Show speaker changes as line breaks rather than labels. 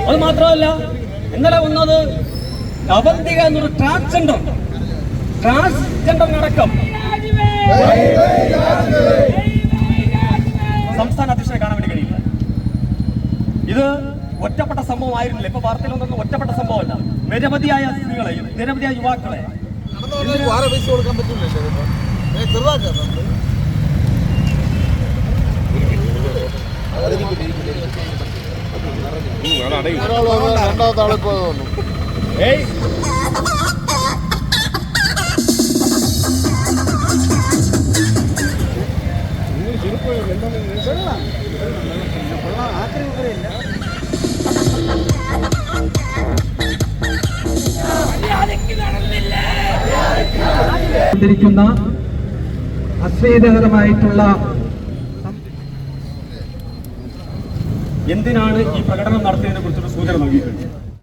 അത് മാത്രമല്ല, ഇന്നലെ വന്നത് അവന്തിക എന്നൊരു ട്രാൻസ്ജെൻഡറിനടക്കം സംസ്ഥാന അധ്യക്ഷനെ കാണാൻ വേണ്ടി കഴിയില്ല. ഇത് ഒറ്റപ്പെട്ട സംഭവമായിരുന്നില്ല. ഇപ്പൊ വാർത്തയിൽ വന്നത് ഒറ്റപ്പെട്ട സംഭവമല്ല. നിരവധിയായ സ്ത്രീകളെ, നിരവധിയായ യുവാക്കളെ
രണ്ടാമത്തെ ആളിപ്പോ
അശ്ലീലകരമായിട്ടുള്ള എന്തിനാണ് ഈ പ്രകടനം നടത്തിയതിനെ കുറിച്ചൊരു സൂചന നൽകിയിട്ടുണ്ട്.